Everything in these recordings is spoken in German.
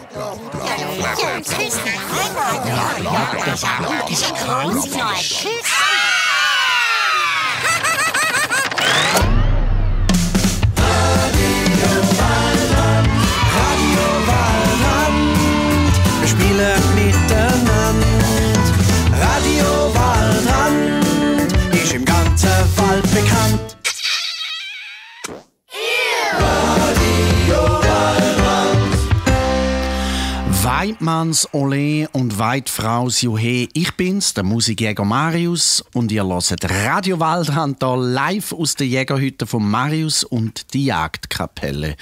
Wir spielen miteinander. Radio Waldrand ist im ganzen Wald bekannt. Weidmanns Ole und Weidfraus Juhe. Ich bin's, der Musikjäger Marius, und ihr hört Radio Waldrand hier live aus der Jägerhütte von Marius und die Jagdkapelle.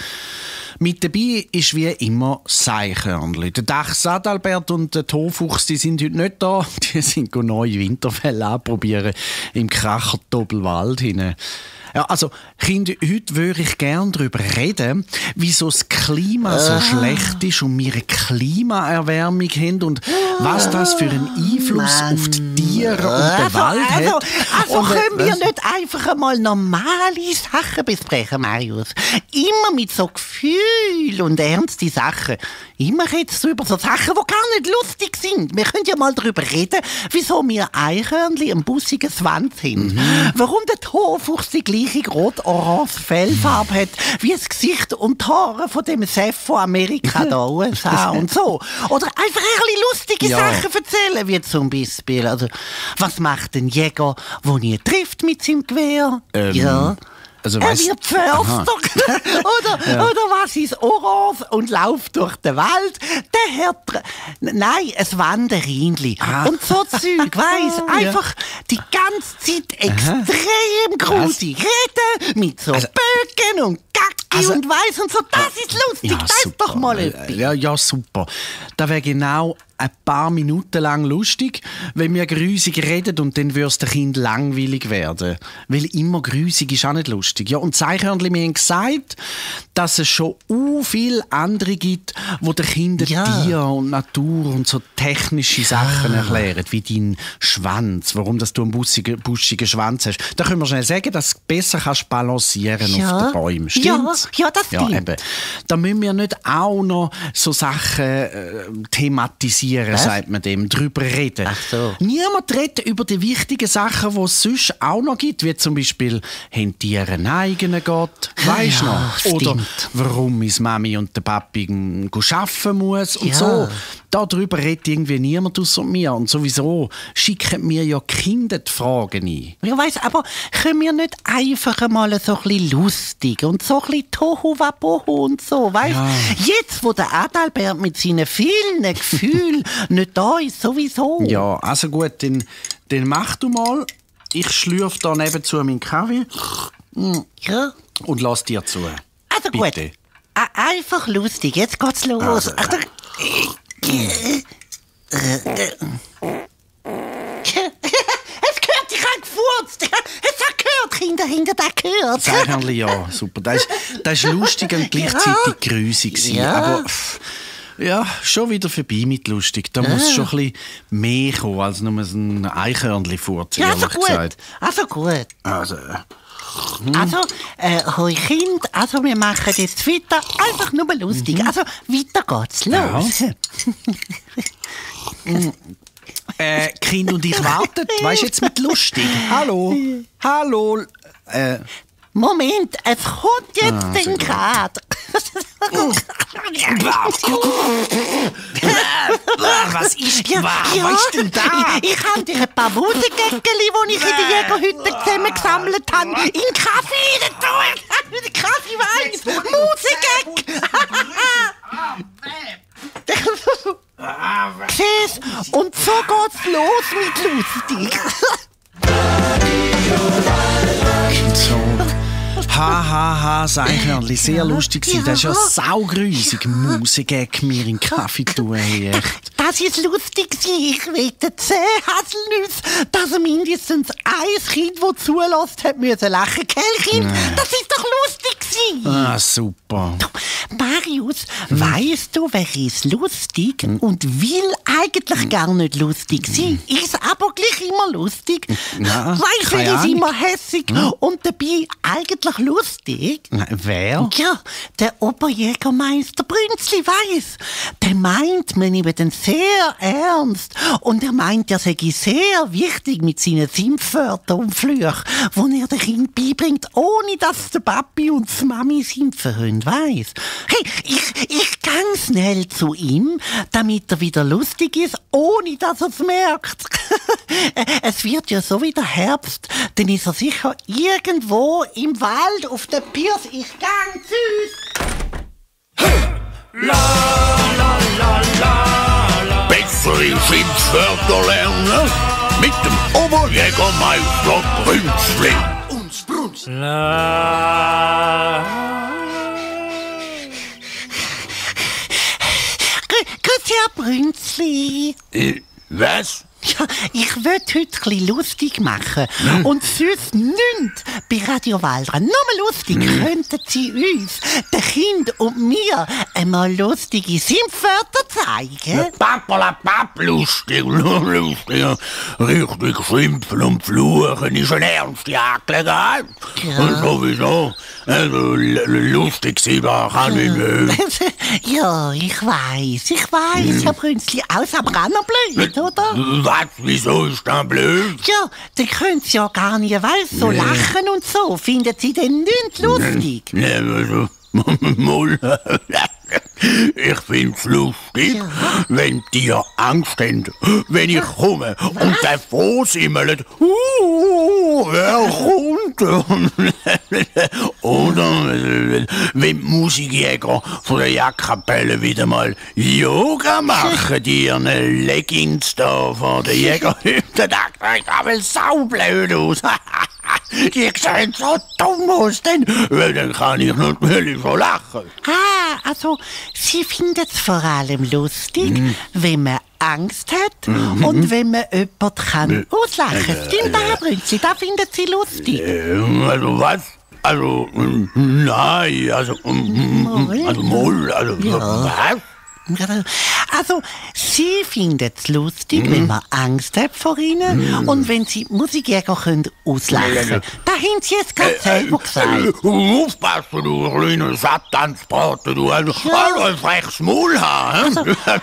Mit dabei ist wie immer Seichhörnli. Der Dachs Adalbert und der Tofuchs, die sind heute nicht da. Die sind neue Winterfelle anprobieren im Kracher-Doppelwald hinein. Ja, also, Kinder, heute würde ich gerne darüber reden, wieso das Klima so schlecht ist und wir eine Klimaerwärmung haben und was das für einen Einfluss auf die Tiere und den Wald hat. Also können wir nicht einfach einmal normale Sachen besprechen, Marius? Immer mit so Gefühl und ernste Sachen. Immer redest du über so Sachen, die gar nicht lustig sind. Wir können ja mal darüber reden, wieso wir Eichhörnchen einen bussigen Schwanz haben. Warum der Tofuchs die gleiche rot-orange Fellfarbe hat wie das Gesicht und die Haare von dem Chef von Amerika, da USA und so. Oder einfach ein bisschen lustige Sachen erzählen, wie zum Beispiel, also, was macht ein Jäger, der nie trifft mit seinem Gewehr? Also, er wird Förster. Oder was ist orange und läuft durch den Wald? Der hat... Nein, ein Wanderhähnchen. Und so Zeug, weiss. Einfach die ganze Zeit extrem grusig reden mit so Böcken und Gacki und weiss und so. Das ist lustig, das ist doch mal etwas. Ja, super. Das wäre genau ein paar Minuten lang lustig, wenn wir grusig reden, und dann würde es dem Kind langweilig werden. Weil immer grusig ist auch nicht lustig. Ja, und Seichhörnli, wir haben gesagt, dass es schon viele andere gibt, die den Kindern Tier und Natur und so technische Sachen erklären, wie dein Schwanz, warum dass du einen buschigen Schwanz hast. Da können wir schnell sagen, dass du besser kannst balancieren auf den Bäumen. Stimmt's? Ja, das stimmt. Ja, eben. Da müssen wir nicht auch noch so Sachen thematisieren, sagt man dem, drüber reden. Ach so. Niemand redet über die wichtigen Sachen, die es sonst auch noch gibt, wie zum Beispiel, haben Tiere einen eigenen Gott? Weisst du noch? Stimmt. Oder warum ist Mami und der Papi arbeiten muss und so. Darüber redet irgendwie niemand außer mir. Und sowieso schicken mir ja Kinder die Fragen ein. Ja, weiss, aber können wir nicht einfach mal so ein bisschen lustig und so ein bisschen Tohu-Wabohu und so, weißt? Ja. Jetzt, wo der Adalbert mit seinen vielen Gefühlen nicht da ist, sowieso. Ja, also gut, dann mach du mal. Ich schlürfe da nebenzu meinen Kaffee. Ja. Und lass dir zu. Also Bitte. gut. Einfach lustig, jetzt geht's los. Also. Achtung. Es gehört, ich habe gefurzt. Es hat gehört, Kinder, das gehört. Seichhörnli, ja, super. Das ist lustig und gleichzeitig grusig sein. Ja. Aber ja, schon wieder vorbei mit lustig. Da muss schon ein bisschen mehr kommen als nur ein Eichhörnli-Furz, Ja, ehrlich gesagt. Also gut. Also, Hoi Kind, also wir machen jetzt weiter, einfach nur lustig. Also weiter geht's, los. Kind und ich warten. Weißt du, jetzt mit lustig. Hallo. Hallo. Moment, es kommt jetzt den Grad. Was ist Ja, was ist denn da? Ich habe dir ein paar Musikgäckeli, die ich in der Jägerhütte zusammengesammelt habe, in Kaffee getan. Kaffee weiss, Musikgäck. Siehst, und so geht's los mit lustig. So. Ha, Seichhörnli, sehr lustig gewesen. Das ist ja saugrüsig. Musik mir in den Kaffee tun. Echt. Das ist lustig gewesen. Ich wette 10 Haselnüsse, dass mindestens ein Kind, das zulässt, hat müssen lachen. Gell, Kind? Das ist doch lustig gewesen. Ah, super. Marius, weisst du, wer ist lustig und will eigentlich gar nicht lustig sein, ist aber gleich immer lustig? Ja, Weisst du, keine er ist Ahnung. immer hässig und dabei eigentlich lustig? Wer? Ja, der Oberjägermeister Brünzli weiss. Der meint, man nimmt ihn sehr ernst. Und er meint, er sei sehr wichtig mit seinen Schimpfwörtern und Flüchen, die er den Kind beibringt, ohne dass der Papi und die Mami schimpfen können, weiss. Hey, ich gang schnell zu ihm, damit er wieder lustig ist, ohne dass er es merkt. Es wird ja so wieder Herbst, dann ist er sicher irgendwo im Wald auf der Piers. Ich gang tschüss. Bessere Schimpfwörter lernen mit dem Oberjägermeister Brünzli. Uns Brunz. Grüß Herr Brünzli. Was? Ja, ich will heute ein bisschen lustig machen. Und sonst nichts bei Radio Waldran. Nur mal lustig könnten Sie uns, den Kind und mir, einmal lustige Schimpfwörter zeigen. Pappalapapp, lustig, lustig. Richtig schimpfen und fluchen ist eine ernste Angelegenheit. Ja. Und sowieso, also lustig sein, da kann ich nicht. Ja, ich weiss, Herr Brünzli, alles aber auch noch blöd, oder? Was, wieso ist das blöd? Ja, dann können Sie ja gar nicht, weiss, so lachen und so. Finden Sie denn nicht lustig? Ja, also, mal. Ich find's lustig, wenn die Angst haben, wenn ich komme und davor simmelt, wer kommt? Oder wenn die Musikjäger von der Jagdkapelle wieder mal Yoga machen, die ihren Leggings da von der Jägerhütte, da sieht aber saublöd aus. Die sehen so dumm aus, dann kann ich natürlich schon lachen. Ah, also Sie finden es vor allem lustig, wenn man Angst hat und wenn man jemanden kann auslachen kann. Stimmt, Herr Brünzli, das finden Sie lustig. Also was? Also, nein, also was? Also, Sie finden es lustig, wenn man Angst hat vor Ihnen und wenn Sie Musikjäger können auslachen. Da haben Sie jetzt gerade selber gesagt. Aufpassen, du kleiner Satansbraten, du. Also ein freches Maul haben.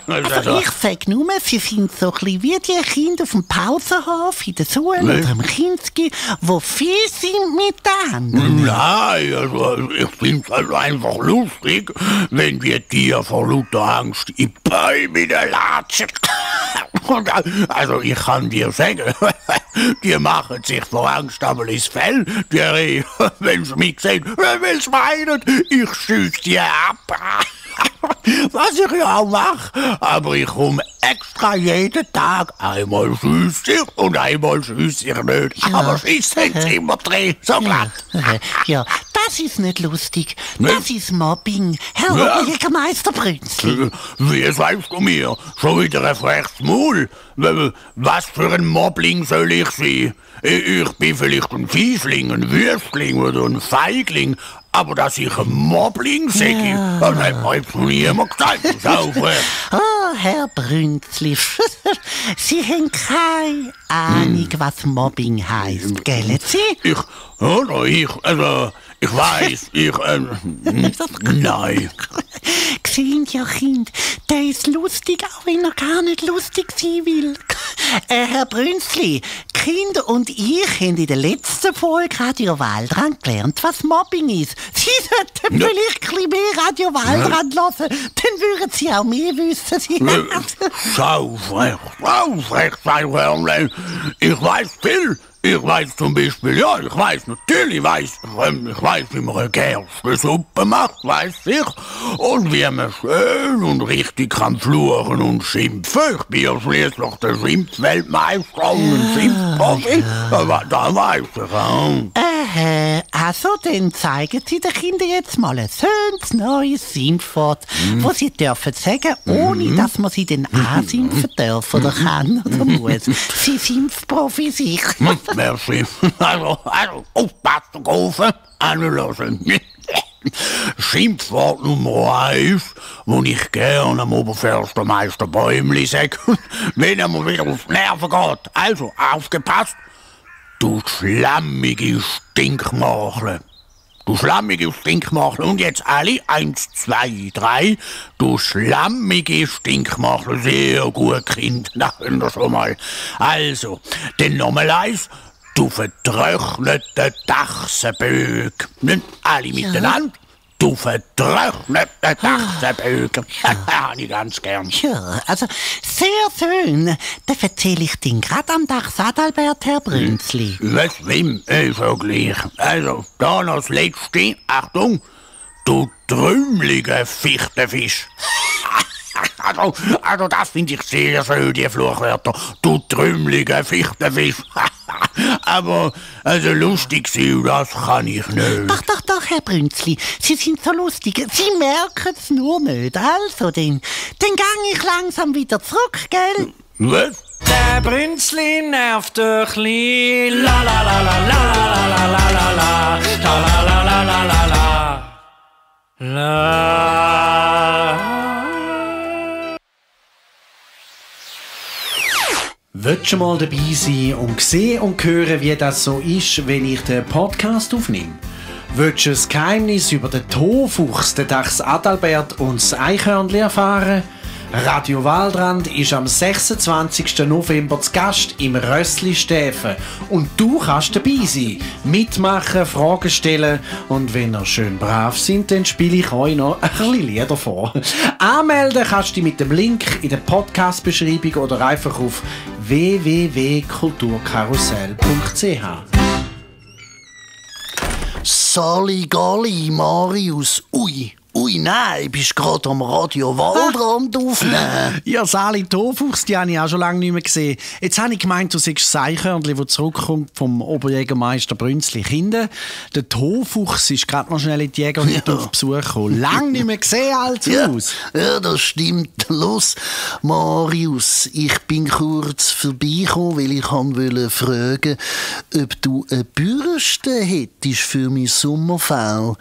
Also ich sage nur, Sie sind so ein bisschen wie die Kinder auf dem Pausenhof in der Schule oder im Kinski, die viel sind miteinander. Nein, also ich finde es also einfach lustig, wenn die Tiere vor lauter Angst in Bäume latschen. Also ich kann dir sagen, die machen sich vor Angst aber ins Fell. Die, wenn sie mich sehen, will's meinen, ich schieß die ab. Was ich ja auch mache, aber ich komme extra jeden Tag. Einmal schieß ich und einmal schieß ich nicht. Ja. Aber schießen sie immer drin, so glatt. Ja, das ist nicht lustig. Das ist Mobbing, Herr Oberjägermeister Brünzli. Wie sagst du mir? Schon wieder ein freches Maul? Was für ein Mobbling soll ich sein? Ich bin vielleicht ein Fiesling, ein Würstling oder ein Feigling, aber dass ich ein Mobbling sage, das hat mir jetzt noch niemand gesagt. Oh, Herr Brünzli, Sie haben keine Ahnung, was Mobbing heisst, gell? Sie? Ich weiss, nein. Sehen ja, Kind, der ist lustig, auch wenn er gar nicht lustig sein will. Herr Brünzli, Kind und ich haben in der letzten Folge Radio Waldran gelernt, was Mobbing ist. Sie sollten vielleicht ein bisschen mehr Radio Waldran hören, dann würden Sie auch mehr wissen. Saufrecht, sein Hörnlein. Ich weiß viel. Ich weiß zum Beispiel, ich weiß, wie man eine Gerstensuppe macht, weiß ich. Und wie man schön und richtig kann fluchen und schimpfen. Ich bin ja schließlich der Schimpfweltmeister und ein Schimpfprofi. Da weiß ich auch. Also, dann zeigen Sie den Kindern jetzt mal ein schönes neues Schimpfwort, das Sie dürfen sagen, ohne dass man sie dann anschimpfen darf oder kann oder muss. Sie Schimpfprofi sich. Merci. Also, aufpassen, kaufen, anlassen. Schimpfwort Nummer 1, wo ich gerne am Oberförstermeister Bäumli sage, wenn er mir wieder auf die Nerven geht. Also, aufgepasst, du schlammige Stinkmachle. du schlammige Stinkmachel. Und jetzt alle, 1, 2, 3, du schlammige Stinkmachel. Sehr gut, Kind, na, hören wir schon mal. Also, dann nochmal eins, du vertrocknete Dachsenböck. Nicht alle miteinander. Du vertrocknete Dachsenböck. Habe ich ganz gern. Ja, also sehr schön. Da erzähle ich dir gerade am Dach Adalbert, Herr Brünzli. Was wem? Schon gleich. Also, da noch das Letzte. Achtung, du trümmeliger Fichtenfisch. Also das finde ich sehr schön, die Fluchwörter. Du trümmeliger Fichtenfisch. Aber also lustig sein, das kann ich nicht. Doch, Herr Brünzli, Sie sind so lustig. Sie merken es nur nicht. Also, dann gang ich langsam wieder zurück, gell? Was? Der Brünzli nervt ein bisschen. La la la la la la la la la la la la la la la la la. Willst du mal dabei sein und sehen und hören, wie das so ist, wenn ich den Podcast aufnehme? Willst du das Geheimnis über den Tofuchs, den Dachs Adalbert und das Eichhörnchen erfahren? Radio Waldrand ist am 26. November zu Gast im Rössli Stäfen. Und du kannst dabei sein, mitmachen, Fragen stellen. Und wenn ihr schön brav sind, dann spiele ich euch noch ein bisschen Lieder vor. Anmelden kannst du dich mit dem Link in der Podcast-Beschreibung oder einfach auf www.kulturkarussell.ch. Saligalli, Marius. Ui, nein, bist gerade am Radio Waldrand aufnehmen. Ja, Sali Tofuchs, die habe ich auch schon lange nicht mehr gesehen. Jetzt habe ich gemeint, du seist das Eichhörnchen, das zurückkommt vom Oberjägermeister Brünzli Kinder. Der Tofuchs ist gerade noch schnell in die Jägerhütte auf Besuch gekommen. Lange nicht mehr gesehen, als aus. Ja, das stimmt. Los, Marius, ich bin kurz vorbeigekommen, weil ich wollte fragen, ob du eine Bürste hättest für mein Sommerfell.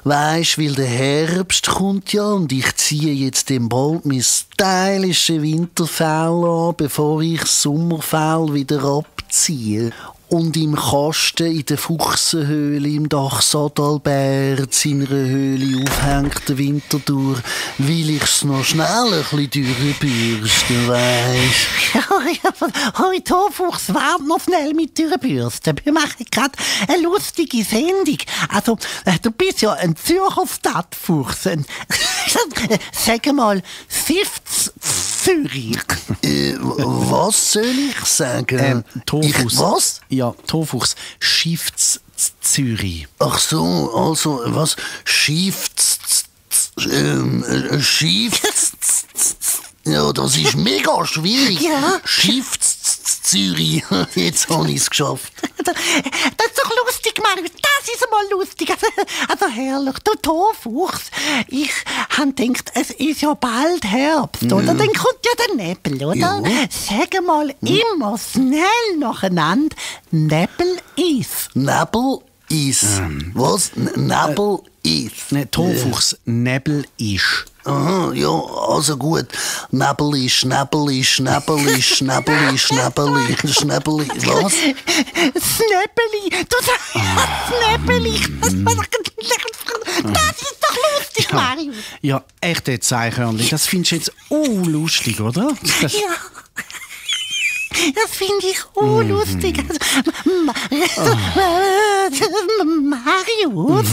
Weisst, weil der Herbst kommt ja und ich ziehe jetzt dem bald mein stylische Winterfell an, bevor ich das Sommerfell wieder abziehe. Und im Kasten in der Fuchsenhöhle im Dach Adalbert seiner Höhle aufhängt den Winter durch, will ich's noch schnell ein bisschen durchbürsten, weisst. Ja, heute Tofuchs, wart noch schnell mit durchbürsten. Wir machen gerade eine lustige Sendung. Also, du bist ja ein Zürcher Stadtfuchs. Sag mal, Sifts Zürich. Was soll ich sagen? Tofuchs. Was? Ja, Tofuchs. Schiffts Zürich. Ach so, also, was? Schiffts. Ja, das ist mega schwierig. Ja. Schiffts Zürich. Jetzt habe ich es geschafft. Das ist doch lustig, Marius. Das ist einmal lustig. Also herrlich. Du Tofuchs. Ich habe gedacht, es ist ja bald Herbst, oder? Dann kommt ja der Nebel, oder? Ja. Sag mal immer schnell nacheinander. Nebel ist. Nebel ist. Was? Nebel ist. Ne, Tofuchs. Nebel ist. Aha, ja, also gut. Schnäbeli. Was? Schnäbeli. Du sagst Schnäbeli. Das ist doch lustig, Mario. Ja, echt jetzt, Eichhörnchen. Das findest du jetzt lustig, oder? Ja. Das finde ich lustig. Marius,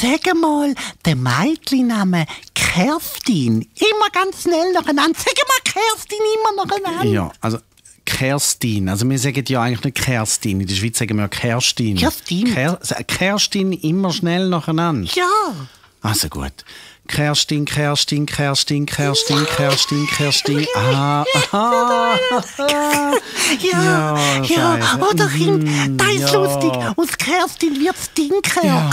sag mal, der Mädchenname Kerstin. Immer ganz schnell nacheinander. Sag mal Kerstin immer nacheinander. Ja, also Kerstin. Also wir sagen ja eigentlich nicht Kerstin. In der Schweiz sagen wir Kerstin. Kerstin immer schnell nacheinander. Ja. Also gut. Kerstin. Aha. Ja, oder Kind, das ist lustig. Aus Kerstin wird Stinker. Ja.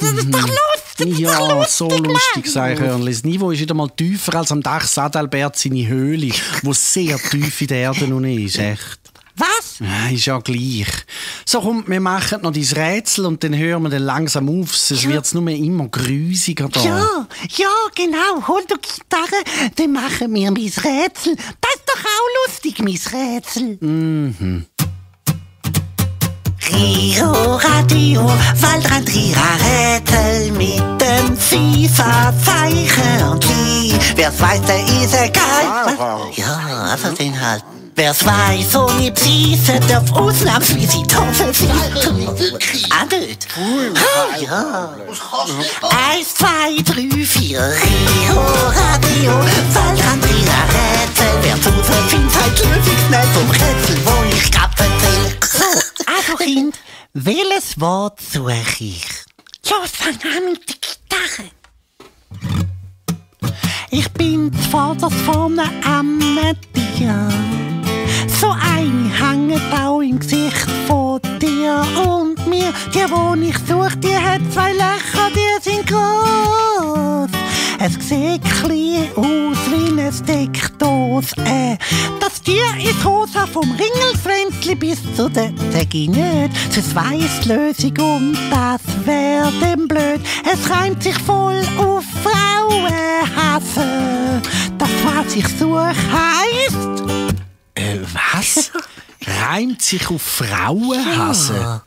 Das ist doch lustig. Ja, so lustig, Eichhörnchen. Das Niveau ist wieder mal tiefer als am Dach Adalbert seine Höhle, wo sehr tief in der Erde nun ist. Echt. Was? Ja, ist ja gleich. So, komm, wir machen noch dein Rätsel und dann hören wir dann langsam auf. Sonst wird es nur immer grusiger da. Ja, genau. Hol du Gitarre, dann machen wir mein Rätsel. Das ist doch auch lustig, mein Rätsel. Rio Radio, Waldrand Rätsel mit dem FIFA Zeichernli. Wer's weiß, der ist egal. Ja, also den halt. Wer's weiß, ohne Prise darf ausnahmsweise Tafel sein. Ah, nicht? Ja. 1, 2, 3, 4. Rio Radio, Waldrand Rätsel. Wer zuhört, findet halt Lösungsnetz vom Rätsel, wo ich grad erzähle. So, also Kind, welches Wort suche ich? Los, fang an mit der Gitarre. Ich bin zuvorderst vorne am Tier. So eine hängt auch im Gesicht von dir und mir. Die, die ich suche, die hat 2 Löcher, die sind groß. Es sieht klein aus wie eine Steckdose. Das Tier ist rosa vom Ringelschwänzli bis zu der, sag ich nicht. Sonst weiss die Lösung und das wär dem blöd. Es reimt sich voll auf Frauenhasse. Das, was ich suche, heisst... Was? Reimt sich auf Frauenhasse?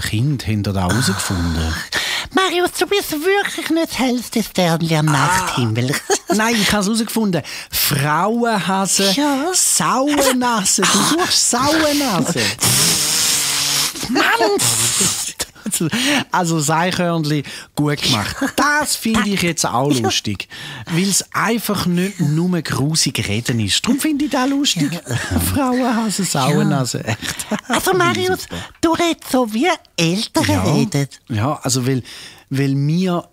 Kind, habt ihr das herausgefunden? Marius, du bist wirklich nicht das hellste Sternchen am Nachthimmel. Nein, ich habe es herausgefunden. Frauenhasse, Ja. Sauenase. Du suchst Sauenase. Mann! Also Seichhörnli, gut gemacht. Das finde ich jetzt auch lustig. Weil es einfach nicht nur grusig reden ist. Darum finde ich das lustig. Frauenhasse, Sauenase, echt. Also Marius, du redest so wie Eltern reden. Ja, also weil wir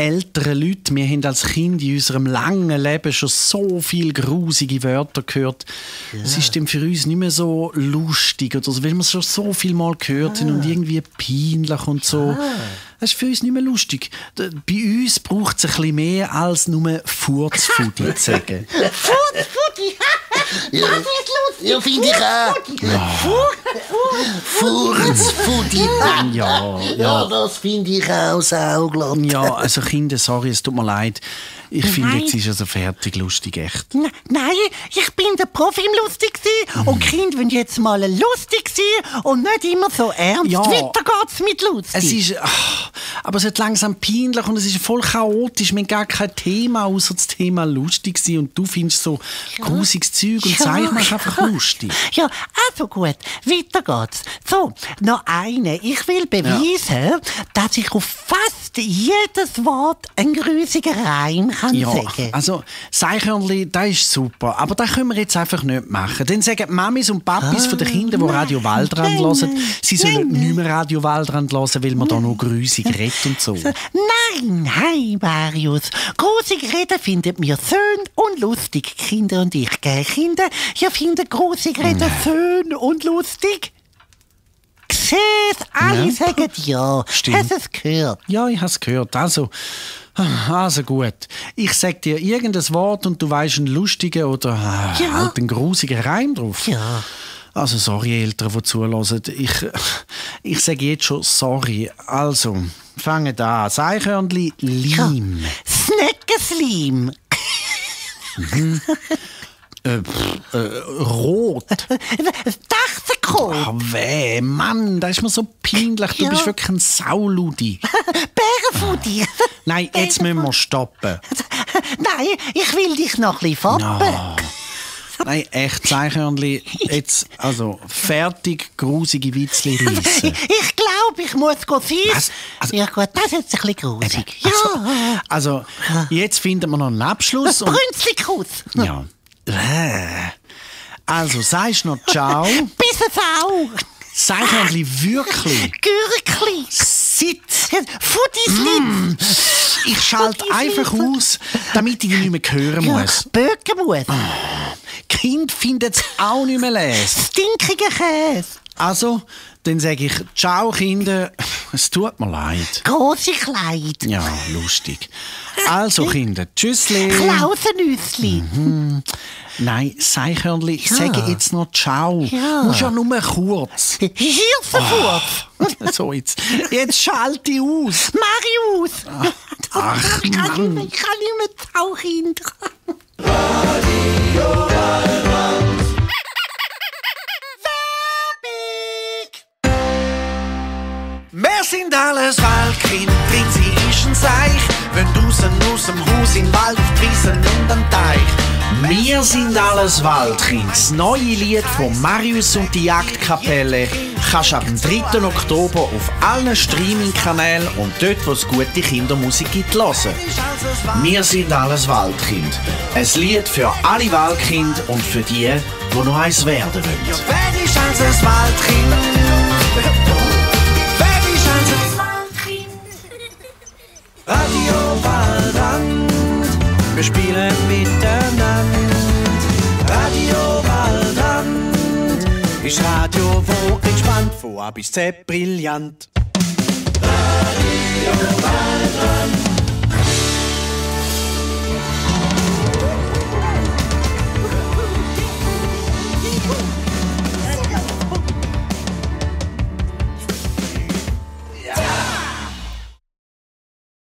ältere Leute, wir haben als Kind in unserem langen Leben schon so viele grusige Wörter gehört. Es ist dann für uns nicht mehr so lustig oder so, weil wir es schon so viel Mal gehört haben und irgendwie peinlich und so. Das ist für uns nicht mehr lustig. Bei uns braucht es ein bisschen mehr als nur Furzfudi zu sagen. Furzfudi! Das ist lustig! Ja, finde ich auch. Furzfudi. Ja, das finde ich auch sauglatt. Ja, also Kinder, sorry, es tut mir leid. Ich finde, jetzt ist also fertig lustig, echt. Nein, ich bin der Profi im Lustig sein und die Kinder wollen jetzt mal lustig sein und nicht immer so ernst. Ja. Weiter geht's mit lustig. Es ist, aber es wird langsam peinlich und es ist voll chaotisch. Wir haben gar kein Thema, außer das Thema lustig sein. Und du findest so grusiges Zeug und zeichnest einfach lustig. Ja, also gut, weiter geht's. So, noch eine. Ich will beweisen, dass ich auf fast jedes Wort einen grusigen Reim kann sagen. Also Seichhörnli, das ist super, aber das können wir jetzt einfach nicht machen. Dann sagen die Mamis und Papis von den Kindern, die Radio Waldrand hören, sie sollen nicht mehr Radio Waldrand hören, weil man da noch grusig redet und so. Nein, Marius. Grusig reden findet mir schön und lustig, Kinder und ich. Gell, Kinder? Ihr findet grusig reden schön und lustig? Siehst, alle sagen ja. Stimmt. Hast du es gehört? Ja, ich habe es gehört. Also gut. Ich sag dir irgendein Wort und du weißt einen lustigen oder halt einen grusigen Reim drauf. Ja. Also sorry, Eltern, die zuhören. Ich sage jetzt schon sorry. Also, fangen an. Seichhörnli, Leim. Snackeslim. Rot. Dachsenkohl. Weh, Mann, das ist mir so peinlich. Du bist wirklich ein Sauludi. Bärenfudi. Nein, jetzt müssen wir stoppen. Nein, ich will dich noch ein bisschen foppen. Nein, echt, Seichhörnli, jetzt, also, fertig, grusige Witzli reissen. Ich glaube, ich muss sehen. Was? Also- Ja gut, das ist jetzt ein bisschen grusig. Ja. Also, jetzt finden wir noch einen Abschluss. und- Brünzlikuss. Ja. Also, sagst du noch Ciao? Bis es auch. Seichhörnli, wirklich? Gürkli. Sitz! Fudislim. Ich schalte einfach aus, damit ich dich nicht mehr hören muss. Böckenmus. Kind findet es auch nicht mehr lesen. Stinkiger Käse. Also, dann sage ich Ciao, Kinder. Es tut mir leid. Grosse Kleid. Ja, lustig. Also, Kinder, tschüssli. Klausenüssli. Nein, Seichhörnli, sage jetzt noch Ciao. Ja. Muss ja nur kurz. Hirsenfurz. So, jetzt schalte ich aus. Marius. Ach, ich kann Mann. nicht mehr Tauchkind. Fritzi ist ein Seich, wenn draussen aus dem Haus in den Wald auf die Wiesen und an den Teich. Wir sind alles Waldkind. Das neue Lied von Marius und die Jagdkapelle kannst du ab dem 3. Oktober auf allen Streaming-Kanälen und dort, wo es gute Kindermusik gibt, hören. Wir sind alles Waldkind. Ein Lied für alle Waldkinder und für die noch eins werden wollen. Ja, wer ist also ein Waldkind? Wer ist also ein Waldkind? Radio Waldrand, wir spielen miteinander. Radio Waldrand ist Radio, wo entspannt, von A bis Z brillant. Radio Waldrand.